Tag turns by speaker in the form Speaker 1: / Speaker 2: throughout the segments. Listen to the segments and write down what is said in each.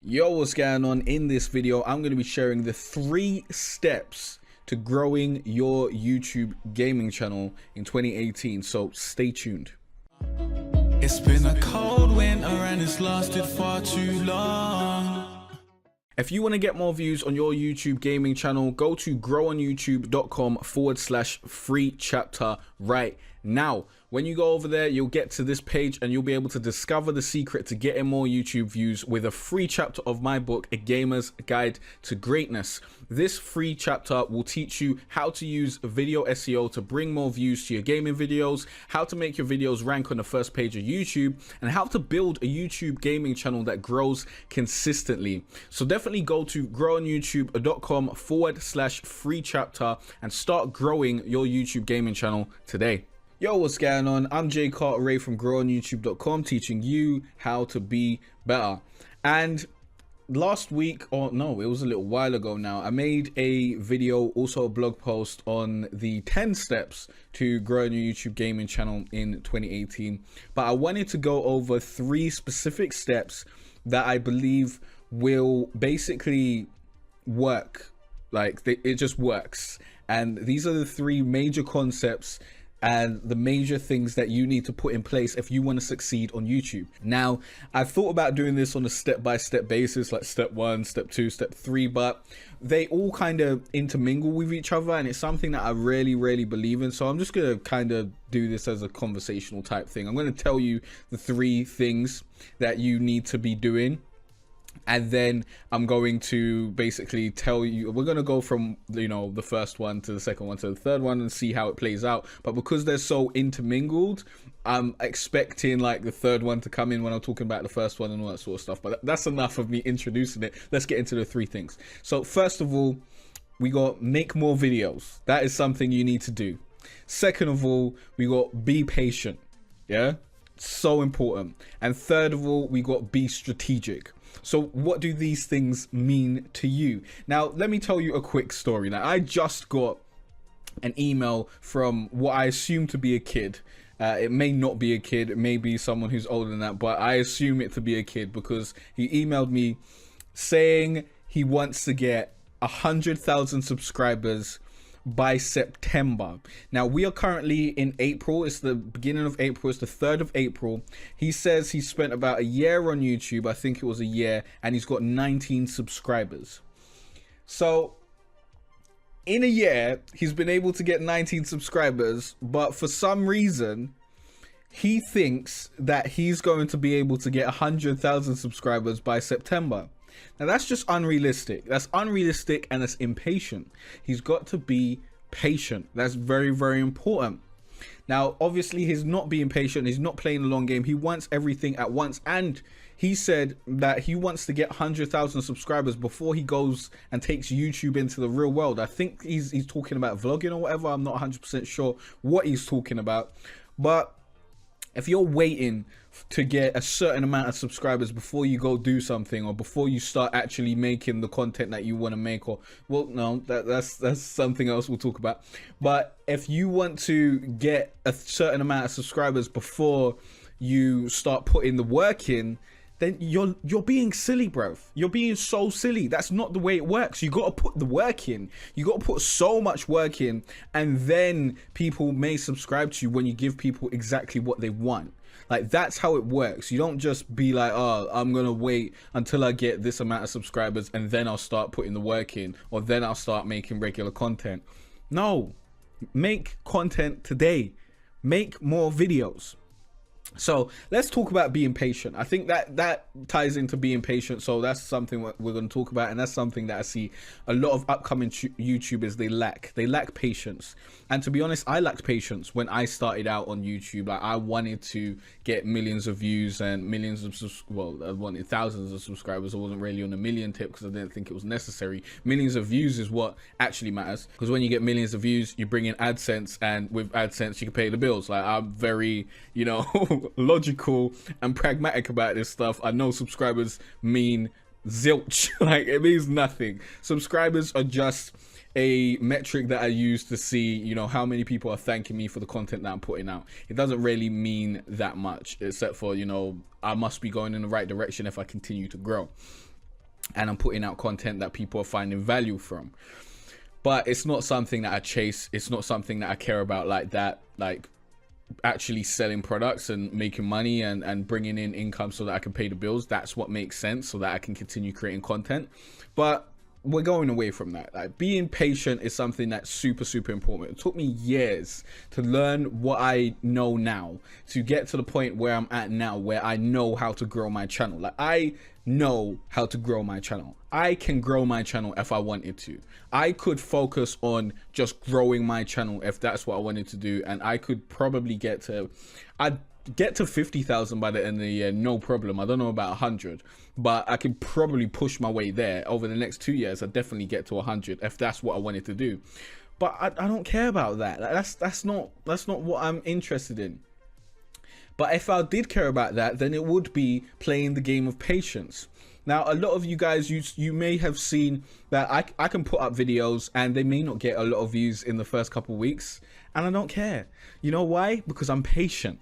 Speaker 1: Yo, what's going on? In this video, I'm going to be sharing the 3 steps to growing your YouTube gaming channel in 2018. So stay tuned.
Speaker 2: It's been a cold winter and it's lasted far too long.
Speaker 1: If you want to get more views on your YouTube gaming channel, go to growonyoutube.com/free chapter right now. When you go over there, you'll get to this page and you'll be able to discover the secret to getting more YouTube views with a free chapter of my book, A Gamer's Guide to Greatness. This free chapter will teach you how to use video SEO to bring more views to your gaming videos, how to make your videos rank on the first page of YouTube, and how to build a YouTube gaming channel that grows consistently. So definitely go to growonyoutube.com/free chapter and start growing your YouTube gaming channel today. Yo, what's going on? I'm Jay Cartere from growonyoutube.com, teaching you how to be better. And last week, or no, it was a little while ago now, I made a video, also a blog post on the 10 steps to growing your YouTube gaming channel in 2018. But I wanted to go over 3 specific steps that I believe will basically work. It just works. And these are the 3 major concepts and the major things that you need to put in place if you want to succeed on YouTube. Now, I've thought about doing this on a step-by-step basis, like step 1, step 2, step 3, but they all kind of intermingle with each other, and it's something that I really believe in. So I'm just going to kind of do this as a conversational type thing. I'm going to tell you the 3 things that you need to be doing, and then I'm going to basically tell you, we're going to go from, the first one to the second one to the third one and see how it plays out. But because they're so intermingled, I'm expecting like the third one to come in when I'm talking about the first one and all that sort of stuff. But that's enough of me introducing it. Let's get into the 3 things. So first of all, we got make more videos. That is something you need to do. Second of all, we got be patient. Yeah, so important. And third of all, we got be strategic. So what do these things mean to you? Now, let me tell you a quick story. Now, I just got an email from what I assume to be a kid. It may not be a kid. It may be someone who's older than that, but I assume it to be a kid because he emailed me saying he wants to get 100,000 subscribers by September. Now, we are currently in April. It's the beginning of April. It's the 3rd of April. He says he spent about a year on YouTube. I think it was a year, and he's got 19 subscribers. So in a year, he's been able to get 19 subscribers, but for some reason, he thinks that he's going to be able to get 100,000 subscribers by September. Now, that's just unrealistic. That's unrealistic and that's impatient. He's got to be patient. That's very important. Now, obviously, he's not being patient. He's not playing the long game. He wants everything at once. And he said that he wants to get 100,000 subscribers before he goes and takes YouTube into the real world. I think he's talking about vlogging or whatever. I'm not 100% sure what he's talking about. But if you're waiting to get a certain amount of subscribers before you go do something, or before you start actually making the content that you want to make, or, well, no, that's something else we'll talk about. But if you want to get a certain amount of subscribers before you start putting the work in, then you're being silly, bro. You're being so silly. That's not the way it works. You got to put the work in. You got to put so much work in, and then people may subscribe to you when you give people exactly what they want. Like, that's how it works. You don't just be like, oh, I'm going to wait until I get this amount of subscribers and then I'll start putting the work in, or then I'll start making regular content. No, make content today. Make more videos. So let's talk about being patient. I think that ties into being patient. So that's something we're going to talk about, and that's something that I see a lot of upcoming YouTubers, they lack patience. And to be honest, I lacked patience when I started out on YouTube. Like, I wanted to get millions of views and millions of I wanted thousands of subscribers. I wasn't really on a million tip because I didn't think it was necessary. Millions of views is what actually matters, because when you get millions of views, you bring in AdSense, and with AdSense you can pay the bills. Like, I'm very, logical and pragmatic about this stuff. I know subscribers mean zilch. Like, it means nothing. Subscribers are just a metric that I use to see, how many people are thanking me for the content that I'm putting out. It doesn't really mean that much, except for, I must be going in the right direction if I continue to grow. and I'm putting out content that people are finding value from. But it's not something that I chase. It's not something that I care about like that, like actually selling products and making money and bringing in income so that I can pay the bills. That's what makes sense, so that I can continue creating content. But we're going away from that. Like, being patient is something that's super, super important. It took me years to learn what I know now, to get to the point where I'm at now, where I know how to grow my channel. Like, I know how to grow my channel. I can grow my channel if I wanted to. I could focus on just growing my channel if that's what I wanted to do, and I could probably I'd get to 50,000 by the end of the year, no problem. I don't know about 100, but I could probably push my way there. Over the next 2 years, I'd definitely get to 100 if that's what I wanted to do. But I don't care about that. That's not what I'm interested in. But if I did care about that, then it would be playing the game of patience. Now, a lot of you guys, you may have seen that I can put up videos and they may not get a lot of views in the first couple of weeks, and I don't care. You know why? Because I'm patient.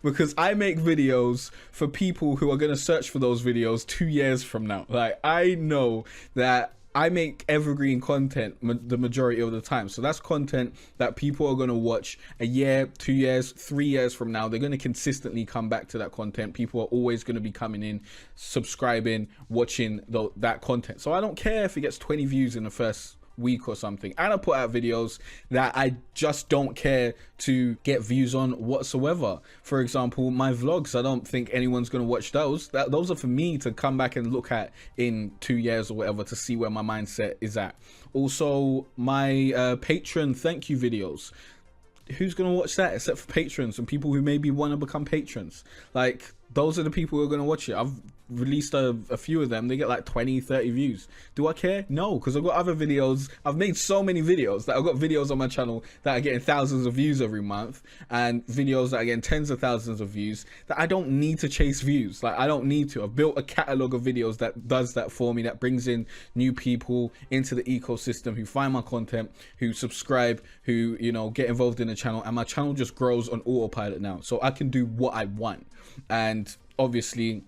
Speaker 1: Because I make videos for people who are going to search for those videos 2 years from now. Like, I know that I make evergreen content the majority of the time. So that's content that people are going to watch a year, 2 years, 3 years from now. They're going to consistently come back to that content. People are always going to be coming in, subscribing, watching that content. So I don't care if it gets 20 views in the first week or something. And I put out videos that I just don't care to get views on whatsoever. For example, my vlogs, I don't think anyone's going to watch those. Those are for me to come back and look at in 2 years or whatever, to see where my mindset is at. Also, my patron thank you videos, who's going to watch that except for patrons and people who maybe want to become patrons? Like, those are the people who are going to watch it. I've released a few of them. They get like 20, 30 views. Do I care? No, because I've got other videos. I've made so many videos that I've got videos on my channel that are getting thousands of views every month, and videos that are getting tens of thousands of views, that I don't need to chase views. Like, I don't need to. I've built a catalog of videos that does that for me, that brings in new people into the ecosystem who find my content, who subscribe, who, you know, get involved in the channel, and my channel just grows on autopilot now. So I can do what I want. And obviously,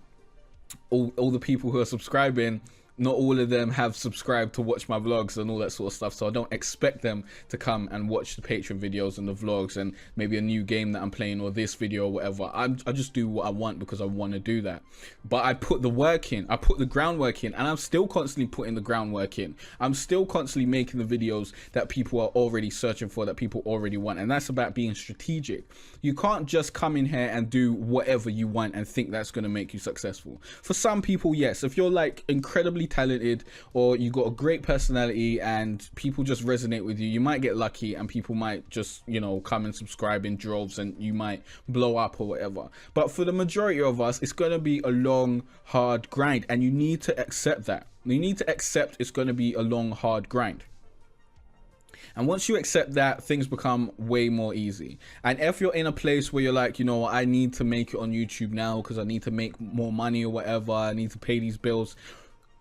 Speaker 1: all the people who are subscribing, not all of them have subscribed to watch my vlogs and all that sort of stuff, so I don't expect them to come and watch the Patreon videos and the vlogs and maybe a new game that I'm playing or this video or whatever. I just do what I want because I want to do that. But I put the work in, I put the groundwork in, and I'm still constantly putting the groundwork in. I'm still constantly making the videos that people are already searching for, that people already want, and that's about being strategic. You can't just come in here and do whatever you want and think that's going to make you successful. For some people, yes. If you're like incredibly talented, or you got a great personality and people just resonate with you, you might get lucky and people might just, you know, come and subscribe in droves and you might blow up or whatever. But for the majority of us, it's going to be a long, hard grind, and you need to accept that. You need to accept it's going to be a long, hard grind. And once you accept that, things become way more easy. And if you're in a place where you're like, you know, I need to make it on YouTube now because I need to make more money or whatever, I need to pay these bills,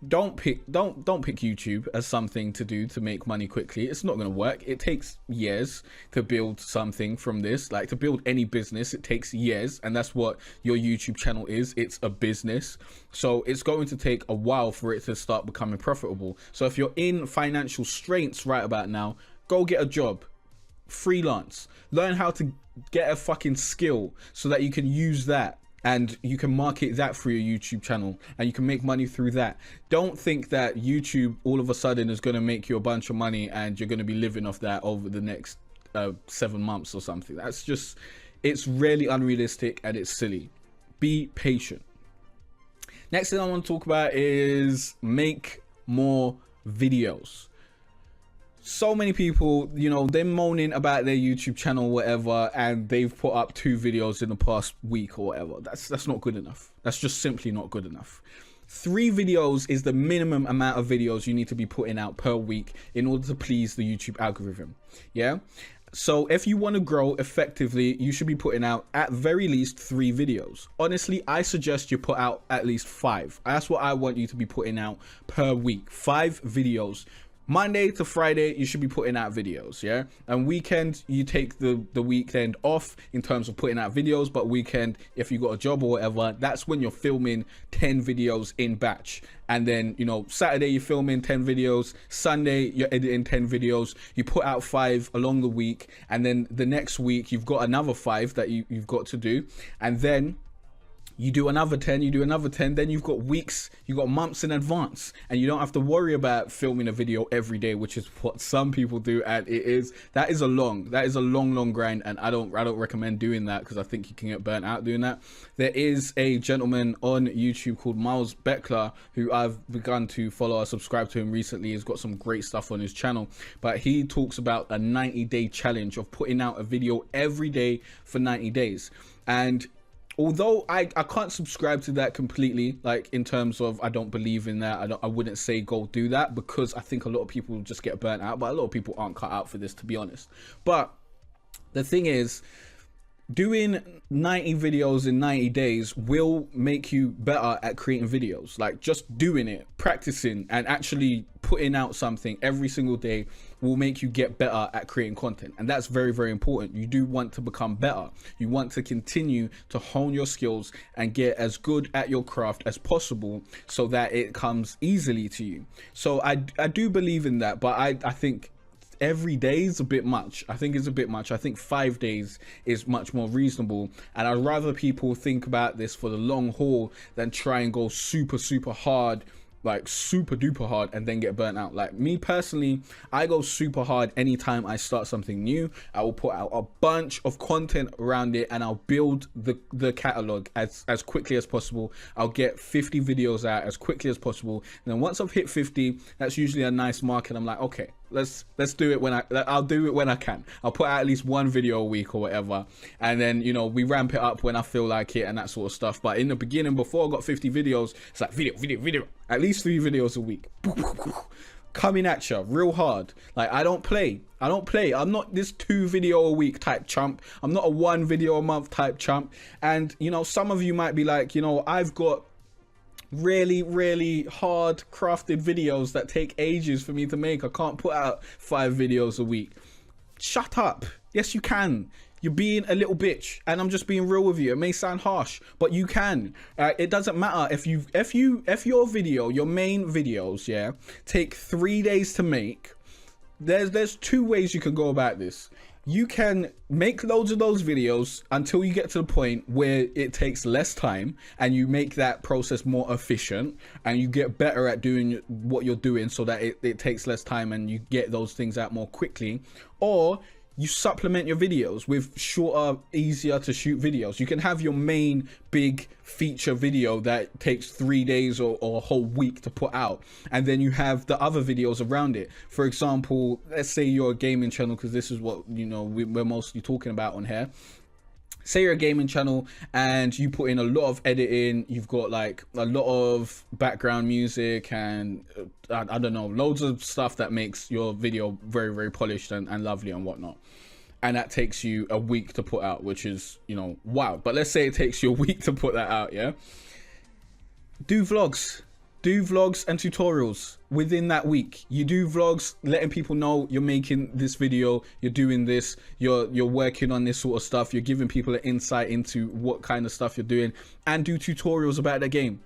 Speaker 1: don't pick YouTube as something to do to make money quickly. It's not going to work. It takes years to build something from this. Like, to build any business, it takes years, and that's what your YouTube channel is. It's a business, so it's going to take a while for it to start becoming profitable. So if you're in financial straits right about now, go get a job, freelance, learn how to get a fucking skill so that you can use that and you can market that through your YouTube channel and you can make money through that. Don't think that YouTube all of a sudden is going to make you a bunch of money and you're going to be living off that over the next 7 months or something. That's just, it's really unrealistic and it's silly. Be patient. Next thing I want to talk about is make more videos. So many people, you know, they're moaning about their YouTube channel or whatever, and they've put up 2 videos in the past week or whatever. That's not good enough. That's just simply not good enough. 3 videos is the minimum amount of videos you need to be putting out per week in order to please the YouTube algorithm. Yeah. So if you want to grow effectively, you should be putting out at very least 3 videos. Honestly, I suggest you put out at least 5. That's what I want you to be putting out per week. 5 videos Monday to Friday, you should be putting out videos, yeah? And weekend, you take the weekend off in terms of putting out videos, but weekend, if you got a job or whatever, that's when you're filming 10 videos in batch. And then, you know, Saturday, you're filming 10 videos. Sunday, you're editing 10 videos. You put out 5 along the week. And then the next week, you've got another 5 that you've got to do. And then you do another 10, you do another 10, then you've got weeks, you've got months in advance, and you don't have to worry about filming a video every day, which is what some people do. And that is a long grind, and I don't recommend doing that, because I think you can get burnt out doing that. There is a gentleman on YouTube called Miles Beckler, who I've begun to follow. I subscribed to him recently. He's got some great stuff on his channel, but he talks about a 90-day challenge of putting out a video every day for 90 days. And although I can't subscribe to that completely, like in terms of I don't believe in that, I wouldn't say go do that, because I think a lot of people just get burnt out, but a lot of people aren't cut out for this, to be honest. But the thing is, doing 90 videos in 90 days will make you better at creating videos. Like, just doing it, practicing, and actually putting out something every single day will make you get better at creating content. And that's very, very important. You do want to become better. You want to continue to hone your skills and get as good at your craft as possible, so that it comes easily to you. So I do believe in that, but I think every day is a bit much. I think it's a bit much. I think 5 days is much more reasonable, and I'd rather people think about this for the long haul than try and go super hard, like super duper hard, and then get burnt out. Like me personally, I go super hard anytime I start something new. I will put out a bunch of content around it, and I'll build the catalog as quickly as possible. I'll get 50 videos out as quickly as possible, and then once I've hit 50, that's usually a nice mark, and I'm like, okay, let's do it I'll do it when I can. I'll put out at least 1 video a week or whatever, and then, you know, we ramp it up when I feel like it and that sort of stuff. But in the beginning, before I got 50 videos, it's like video, at least 3 videos a week, coming at you real hard. Like, I don't play. I'm not this 2 video a week type chump. I'm not a 1 video a month type chump. And, you know, some of you might be like, you know, I've got really hard crafted videos that take ages for me to make. I can't put out 5 videos a week. Shut up. Yes, you can. You're being a little bitch, and I'm just being real with you. It may sound harsh, but you can. It doesn't matter if your video, your main videos, yeah, take 3 days to make. There's 2 ways you can go about this. You can make loads of those videos until you get to the point where it takes less time, and you make that process more efficient, and you get better at doing what you're doing, so that it takes less time and you get those things out more quickly. Or you supplement your videos with shorter, easier to shoot videos. You can have your main big feature video that takes 3 days or a whole week to put out, and then you have the other videos around it. For example, let's say you're a gaming channel, because this is what, you know, we're mostly talking about on here. Say you're a gaming channel and you put in a lot of editing, you've got like a lot of background music and I don't know, loads of stuff that makes your video very polished and lovely and whatnot. And that takes you a week to put out, which is, you know, wow. But let's say it takes you a week to put that out, yeah? Do vlogs and tutorials within that week. You do vlogs letting people know you're making this video, you're doing this, you're working on this sort of stuff, you're giving people an insight into what kind of stuff you're doing, and do tutorials about the game.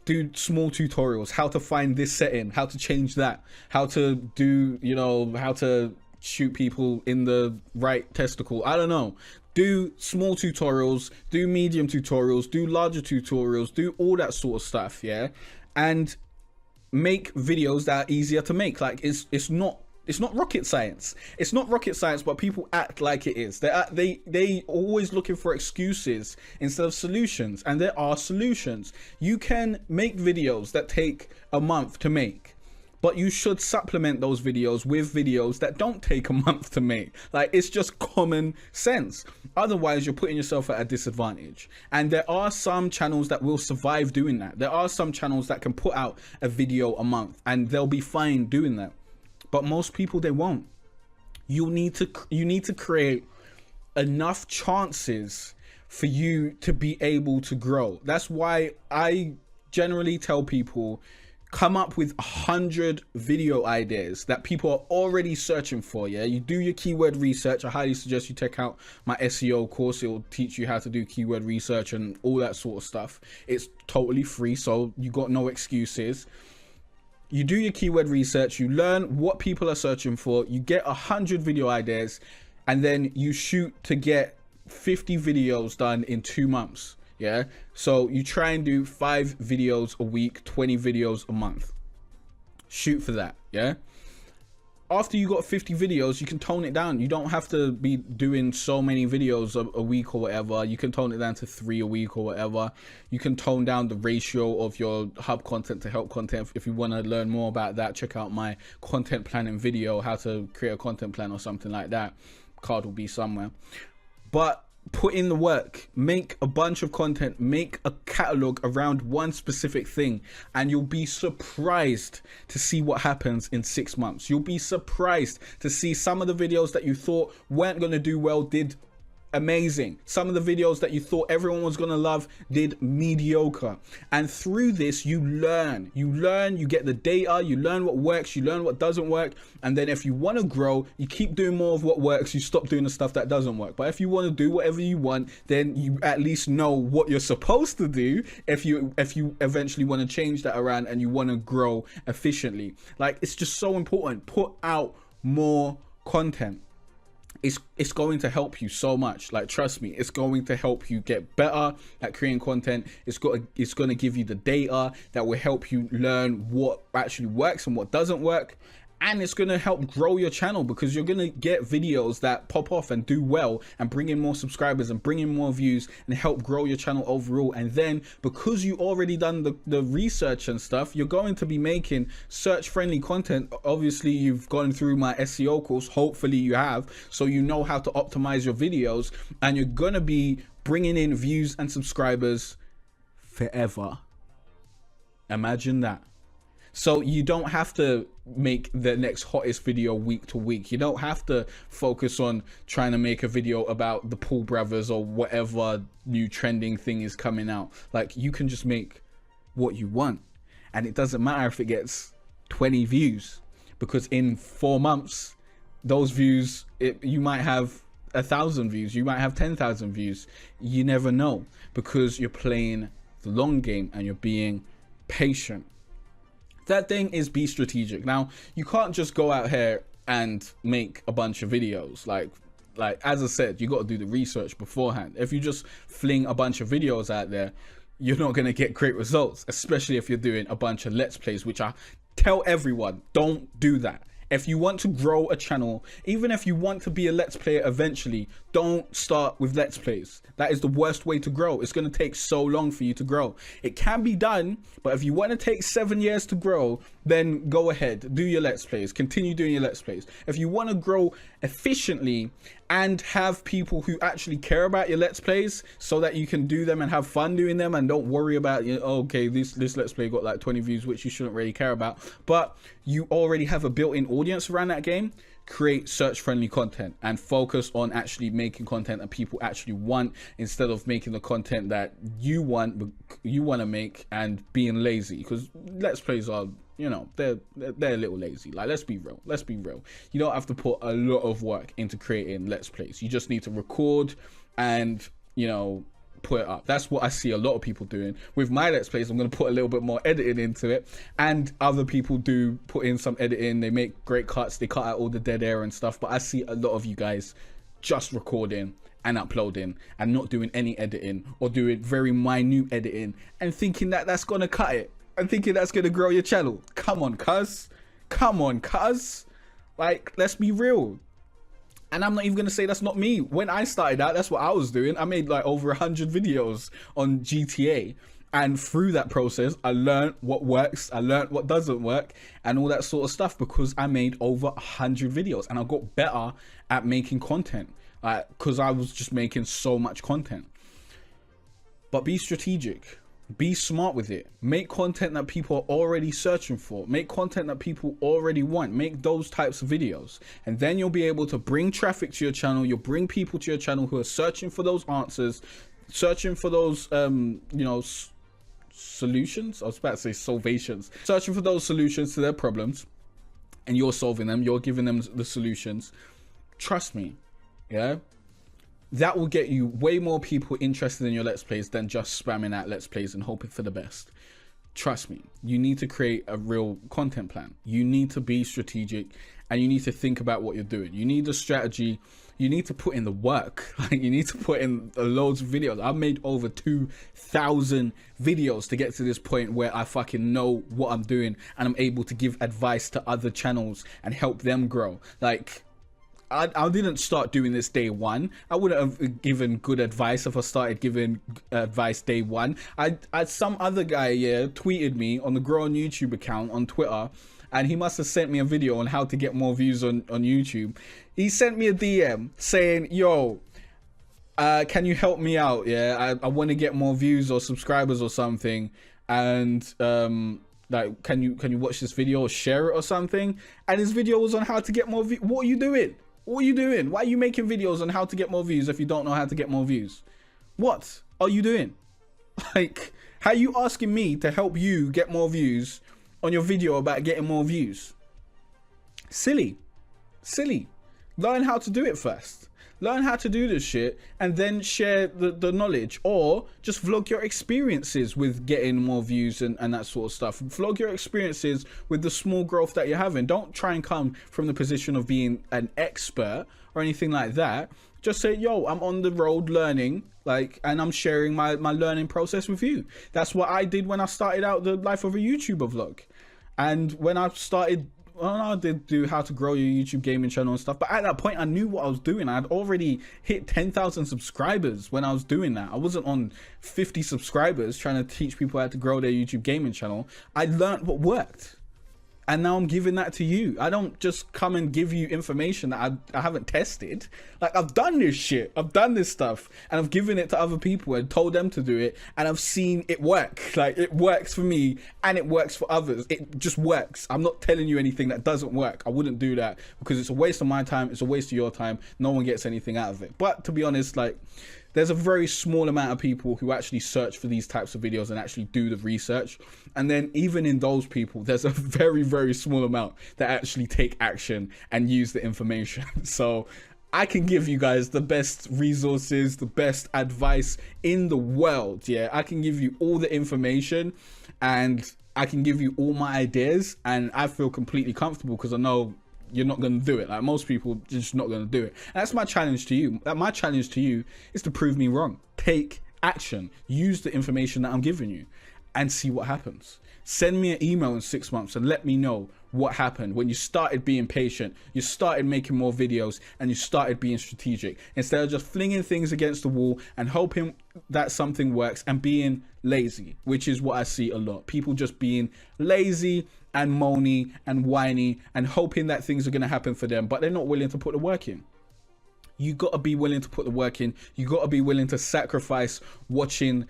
Speaker 1: Do small tutorials, how to find this setting, how to change that, how to do, you know, how to shoot people in the right testicle. I don't know. Do small tutorials, do medium tutorials, do larger tutorials, do all that sort of stuff, yeah? And make videos that are easier to make. Like, it's not rocket science. It's not rocket science, but people act like it is. They always looking for excuses instead of solutions, and there are solutions. You can make videos that take a month to make, but you should supplement those videos with videos that don't take a month to make. Like, it's just common sense. Otherwise, you're putting yourself at a disadvantage. And there are some channels that will survive doing that. There are some channels that can put out a video a month and they'll be fine doing that. But most people, they won't. You need to create enough chances for you to be able to grow. That's why I generally tell people, come up with 100 video ideas that people are already searching for. Yeah, you do your keyword research. I highly suggest you check out my SEO course. It will teach you how to do keyword research and all that sort of stuff. It's totally free, so you got no excuses. You do your keyword research, you learn what people are searching for, you get 100 video ideas, and then you shoot to get 50 videos done in 2 months. Yeah, so you try and do 5 videos a week, 20 videos a month. Shoot for that. Yeah, after you got 50 videos, you can tone it down. You don't have to be doing so many videos a week or whatever. You can tone it down to 3 a week or whatever. You can tone down the ratio of your hub content to help content. If you want to learn more about that, check out my content planning video, how to create a content plan or something like that. Card will be somewhere. But put in the work, make a bunch of content, make a catalog around one specific thing, and you'll be surprised to see what happens in 6 months. You'll be surprised to see some of the videos that you thought weren't going to do well did amazing. Some of the videos that you thought everyone was going to love did mediocre. And through this, you learn, you get the data, you learn what works, you learn what doesn't work. And then if you want to grow, you keep doing more of what works, you stop doing the stuff that doesn't work. But if you want to do whatever you want, then you at least know what you're supposed to do if you eventually want to change that around and you want to grow efficiently. Like, it's just so important. Put out more content. It's going to help you so much. Like, trust me, it's going to help you get better at creating content. It's going to give you the data that will help you learn what actually works and what doesn't work. And it's going to help grow your channel, because you're going to get videos that pop off and do well and bring in more subscribers and bring in more views and help grow your channel overall. And then because you already done the research and stuff, you're going to be making search friendly content. Obviously, you've gone through my SEO course. Hopefully you have, so you know how to optimize your videos, and you're going to be bringing in views and subscribers forever. Imagine that. So you don't have to make the next hottest video week to week. You don't have to focus on trying to make a video about the Paul brothers or whatever new trending thing is coming out. Like, you can just make what you want, and it doesn't matter if it gets 20 views, because in 4 months, those views, you might have 1,000 views, you might have 10,000 views. You never know, because you're playing the long game and you're being patient. That thing is, be strategic. Now, you can't just go out here and make a bunch of videos. Like as I said, you got to do the research beforehand. If you just fling a bunch of videos out there, you're not going to get great results, especially if you're doing a bunch of Let's Plays, which I tell everyone, don't do that. If you want to grow a channel, even if you want to be a Let's Player eventually, don't start with Let's Plays. That is the worst way to grow. It's going to take so long for you to grow. It can be done, but if you want to take 7 years to grow, then go ahead, do your Let's Plays, continue doing your Let's Plays. If you want to grow efficiently and have people who actually care about your Let's Plays so that you can do them and have fun doing them and don't worry about, you know, okay, this Let's Play got like 20 views, which you shouldn't really care about, but you already have a built-in audience around that game, create search friendly content and focus on actually making content that people actually want, instead of making the content that you want to make and being lazy. Because Let's Plays are, you know, they're a little lazy. Like, let's be real. You don't have to put a lot of work into creating Let's Plays. You just need to record and, you know, put it up. That's what I see a lot of people doing. With my Let's Plays, I'm going to put a little bit more editing into it, and other people do put in some editing. They make great cuts, they cut out all the dead air and stuff, but I see a lot of you guys just recording and uploading and not doing any editing, or doing very minute editing and thinking that that's going to cut it and thinking that's going to grow your channel. Come on, cuz. Like, let's be real. And I'm not even going to say that's not me. When I started out, that's what I was doing. I made like over 100 videos on GTA. And through that process, I learned what works, I learned what doesn't work, and all that sort of stuff, because I made over 100 videos and I got better at making content, because I was just making so much content. But be strategic. Be smart with it. Make content that people are already searching for. Make content that people already want. Make those types of videos. And then you'll be able to bring traffic to your channel. You'll bring people to your channel who are searching for those answers, searching for those, you know, solutions. I was about to say salvations. Searching for those solutions to their problems, and you're solving them. You're giving them the solutions. Trust me, yeah? That will get you way more people interested in your Let's Plays than just spamming at Let's Plays and hoping for the best. Trust me, you need to create a real content plan. You need to be strategic, and you need to think about what you're doing. You need a strategy. You need to put in the work. Like, you need to put in loads of videos. I've made over 2,000 videos to get to this point where I fucking know what I'm doing, and I'm able to give advice to other channels and help them grow. Like, I didn't start doing this day one. I wouldn't have given good advice if I started giving advice day one. I some other guy, tweeted me on the Grow on YouTube account on Twitter, and he must have sent me a video on how to get more views on YouTube. He sent me a DM saying, yo, can you help me out? Yeah, I want to get more views or subscribers or something, and like, can you watch this video or share it or something? And his video was on how to get more views. What are you doing? What are you doing? Why are you making videos on how to get more views if you don't know how to get more views? What are you doing? Like, how are you asking me to help you get more views on your video about getting more views? Silly. Learn how to do it first. Learn how to do this shit and then share the knowledge, or just vlog your experiences with getting more views and that sort of stuff. Vlog your experiences with the small growth that you're having. Don't try and come from the position of being an expert or anything like that. Just say, yo, I'm on the road learning, like, and I'm sharing my learning process with you. That's what I did when I started out the life of a YouTuber vlog. And when I started, I did do how to grow your YouTube gaming channel and stuff, but at that point I knew what I was doing. I'd already hit 10,000 subscribers when I was doing that. I wasn't on 50 subscribers trying to teach people how to grow their YouTube gaming channel. I learned what worked, and now I'm giving that to you. I don't just come and give you information that I haven't tested. Like, I've done this shit, I've done this stuff, and I've given it to other people and told them to do it, and I've seen it work. Like, it works for me and it works for others. It just works. I'm not telling you anything that doesn't work. I wouldn't do that, because it's a waste of my time, it's a waste of your time. No one gets anything out of it. But to be honest, like, there's a very small amount of people who actually search for these types of videos and actually do the research. And then even in those people, there's a very, very small amount that actually take action and use the information. So I can give you guys the best resources, the best advice in the world. Yeah, I can give you all the information, and I can give you all my ideas, and I feel completely comfortable because I know you're not going to do it. Like, most people just not going to do it. And that's my challenge to you. My challenge to you is to prove me wrong. Take action. Use the information that I'm giving you and see what happens. Send me an email in 6 months and let me know what happened when you started being patient, you started making more videos, and you started being strategic, instead of just flinging things against the wall and hoping that something works and being lazy, which is what I see a lot. People just being lazy and moany and whiny and hoping that things are going to happen for them, but they're not willing to put the work in. You got to be willing to put the work in. You got to be willing to sacrifice watching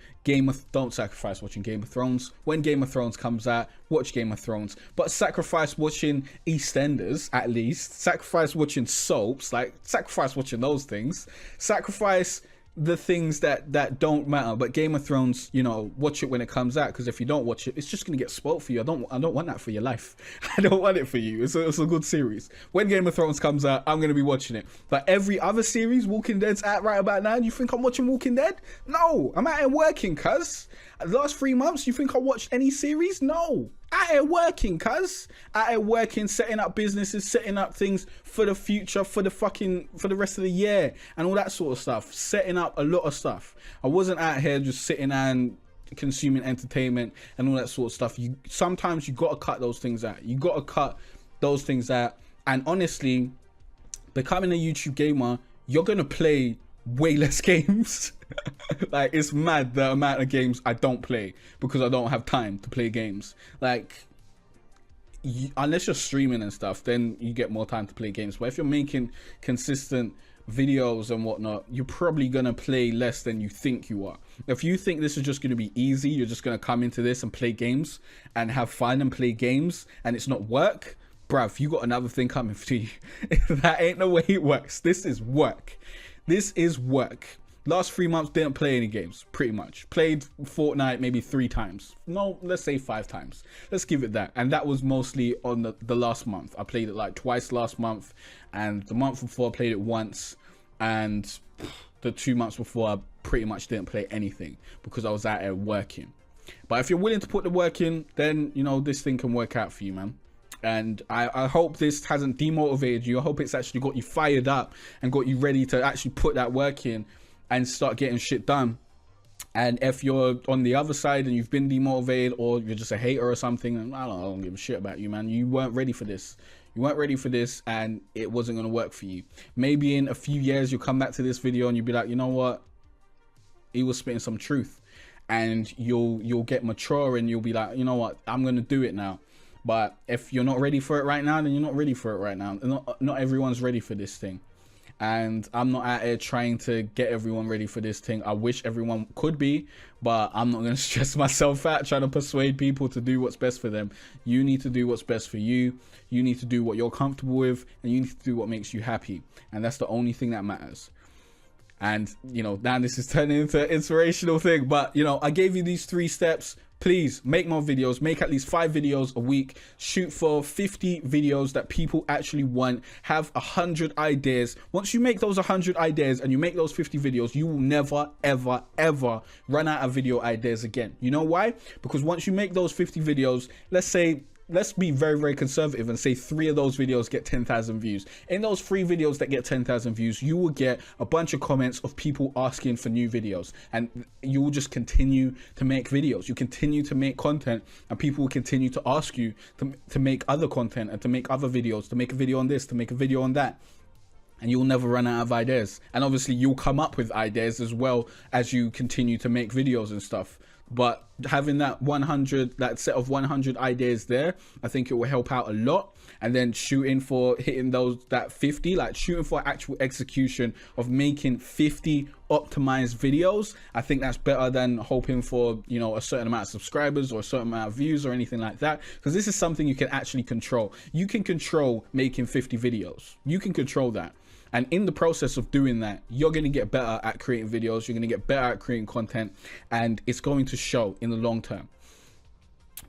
Speaker 1: don't sacrifice watching Game of Thrones. When Game of Thrones comes out, watch Game of Thrones, but sacrifice watching EastEnders, at least. Sacrifice watching soaps, like, sacrifice watching those things. Sacrifice the things that don't matter. But Game of Thrones, you know, watch it when it comes out, because if you don't watch it, it's just gonna get spoiled for you. I don't want that for your life. I don't want it for you. It's a good series. When Game of Thrones comes out, I'm gonna be watching it. But every other series, Walking Dead's out right about now. You think I'm watching Walking Dead? No, I'm out here working, cuz. The last 3 months, you think I watched any series? No. Out here working, cuz. Out here working, setting up businesses, setting up things for the future, for the rest of the year, and all that sort of stuff. Setting up a lot of stuff. I wasn't out here just sitting and consuming entertainment and all that sort of stuff. Sometimes you gotta cut those things out. You gotta cut those things out. And honestly, becoming a YouTube gamer, you're gonna play way less games. Like, it's mad the amount of games I don't play because I don't have time to play games. Like, unless you're streaming and stuff, then you get more time to play games. But if you're making consistent videos and whatnot, you're probably gonna play less than you think you are. If you think this is just gonna be easy, you're just gonna come into this and play games and have fun and play games, and it's not work, bruv, you got another thing coming for you. That ain't the way it works. This is work. This is work. Last 3 months, didn't play any games, pretty much. Played Fortnite maybe 3 times. No, let's say 5 times. Let's give it that. And that was mostly on the last month. I played it like twice last month. And the month before, I played it once. And the 2 months before, I pretty much didn't play anything because I was out there working. But if you're willing to put the work in, then, you know, this thing can work out for you, man. And I hope this hasn't demotivated you. I hope it's actually got you fired up and got you ready to actually put that work in and start getting shit done. And if you're on the other side and you've been demotivated, or you're just a hater or something, and I don't give a shit about you, man. You weren't ready for this. You weren't ready for this, and it wasn't going to work for you. Maybe in a few years you'll come back to this video and you'll be like, you know what, he was spitting some truth. And you'll get mature and you'll be like, you know what, I'm going to do it now. But if you're not ready for it right now, then you're not ready for it right now. Not everyone's ready for this thing. And I'm not out here trying to get everyone ready for this thing. I wish everyone could be, but I'm not going to stress myself out trying to persuade people to do what's best for them. You need to do what's best for you. You need to do what you're comfortable with, and you need to do what makes you happy. And that's the only thing that matters. And, you know, now this is turning into an inspirational thing, but, you know, I gave you these 3 steps. Please make more videos, make at least 5 videos a week, shoot for 50 videos that people actually want, have 100 ideas. Once you make those 100 ideas and you make those 50 videos, you will never, ever, ever run out of video ideas again. You know why? Because once you make those 50 videos, let's be very, very conservative and say 3 of those videos get 10,000 views. In those 3 videos that get 10,000 views, you will get a bunch of comments of people asking for new videos, and you will just continue to make videos. You continue to make content, and people will continue to ask you to make other content and to make other videos, to make a video on this, to make a video on that. And you'll never run out of ideas. And obviously you'll come up with ideas as well as you continue to make videos and stuff. But having that set of 100 ideas there, I think it will help out a lot. And then shooting for hitting that 50, like shooting for actual execution of making 50 optimized videos. I think that's better than hoping for, you know, a certain amount of subscribers or a certain amount of views or anything like that. Because this is something you can actually control. You can control making 50 videos. You can control that. And in the process of doing that, you're going to get better at creating videos. You're going to get better at creating content, and it's going to show in the long term.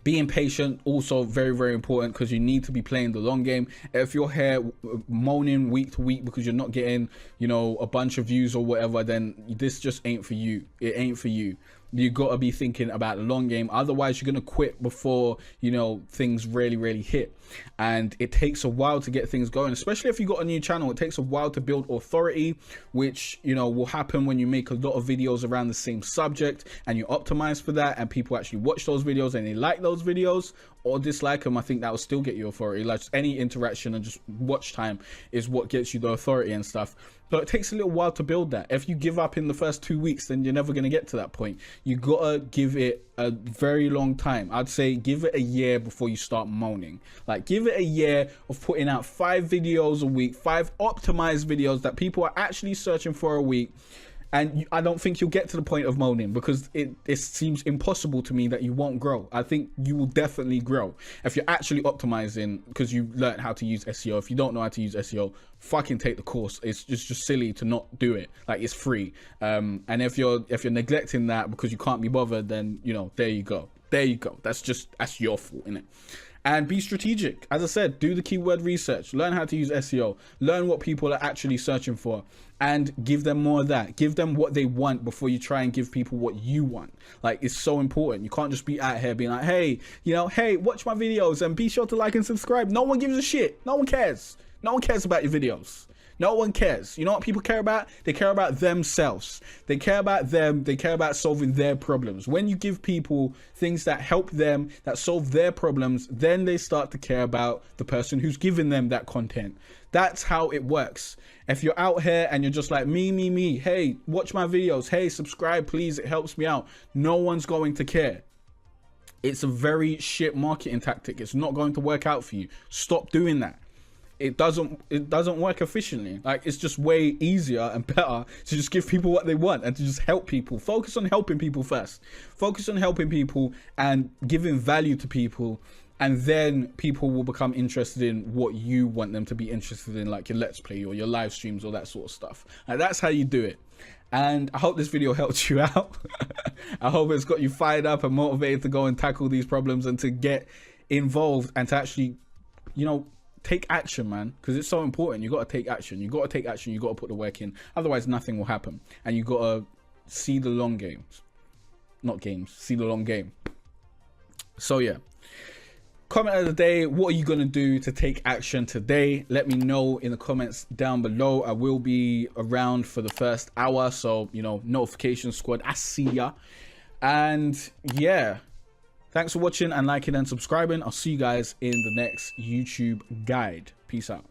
Speaker 1: Being patient, also very, very important, because you need to be playing the long game. If you're here moaning week to week because you're not getting, you know, a bunch of views or whatever, then this just ain't for you. It ain't for you. You got to be thinking about the long game. Otherwise, you're going to quit before, you know, things really, really hit. And it takes a while to get things going, especially if you got a new channel. It takes a while to build authority, which, you know, will happen when you make a lot of videos around the same subject and you optimize for that, and people actually watch those videos and they like those videos or dislike them. I think that will still get you authority. Like, just any interaction and just watch time is what gets you the authority and stuff. But it takes a little while to build that. If you give up in the first 2 weeks, then you're never going to get to that point. You gotta give it a very long time. I'd say give it a year before you start moaning. Like, give it a year of putting out 5 videos a week, 5 optimized videos that people are actually searching for a week. And I don't think you'll get to the point of moaning, because it seems impossible to me that you won't grow. I think you will definitely grow if you're actually optimizing, because you learned how to use SEO. If you don't know how to use SEO, fucking take the course. It's just silly to not do it. Like, it's free. And if you're neglecting that because you can't be bothered, then, you know, there you go. That's your fault, innit? And be strategic. As I said, do the keyword research, learn how to use SEO, learn what people are actually searching for, and give them more of that. Give them what they want before you try and give people what you want. Like, it's so important. You can't just be out here being like, hey, you know, hey, watch my videos and be sure to like and subscribe. No one gives a shit. No one cares. No one cares about your videos. No one cares. You know what people care about? They care about themselves. They care about them. They care about solving their problems. When you give people things that help them, that solve their problems, then they start to care about the person who's giving them that content. That's how it works. If you're out here and you're just like, me, hey, watch my videos, hey, subscribe, please, it helps me out, no one's going to care. It's a very shit marketing tactic. It's not going to work out for you. Stop doing that. It doesn't work efficiently. Like, it's just way easier and better to just give people what they want and to just help people. Focus on helping people first. Focus on helping people and giving value to people, And then people will become interested in what you want them to be interested in, like your Let's Play or your live streams or that sort of stuff. And that's how you do it. And I hope this video helped you out. I hope it's got you fired up and motivated to go and tackle these problems and to get involved and to actually, you know, take action, man, because it's so important. You got to take action. You got to take action. You got to put the work in. Otherwise, nothing will happen. And you got to see the long games. Not games. See the long game. So, yeah. Comment of the day, what are you going to do to take action today? Let me know in the comments down below. I will be around for the first hour, so, you know, notification squad, I see ya. And yeah, thanks for watching and liking and subscribing. I'll see you guys in the next YouTube guide. Peace out.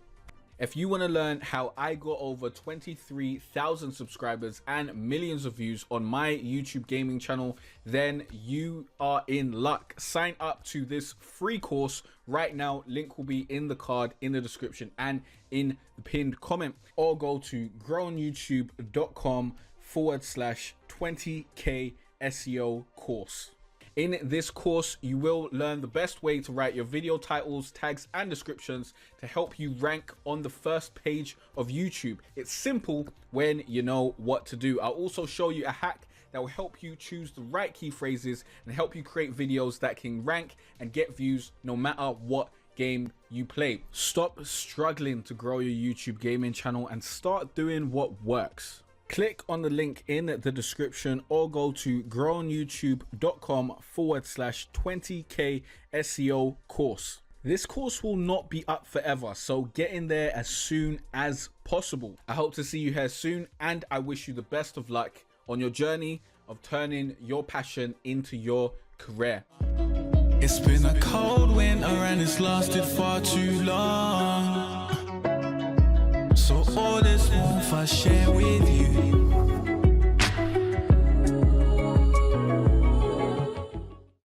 Speaker 1: If you want to learn how I got over 23,000 subscribers and millions of views on my YouTube gaming channel, then you are in luck. Sign up to this free course right now. Link will be in the card, in the description, and in the pinned comment. Or go to growonyoutube.com/20k SEO course. In this course, you will learn the best way to write your video titles, tags, and descriptions to help you rank on the first page of YouTube. It's simple when you know what to do. I'll also show you a hack that will help you choose the right key phrases and help you create videos that can rank and get views no matter what game you play. Stop struggling to grow your YouTube gaming channel and start doing what works. Click on the link in the description or go to growonyoutube.com/20k SEO course. This course will not be up forever, so get in there as soon as possible. I hope to see you here soon, and I wish you the best of luck on your journey of turning your passion into your career.
Speaker 2: It's been a cold winter and it's lasted far too long. So all this warmth I share with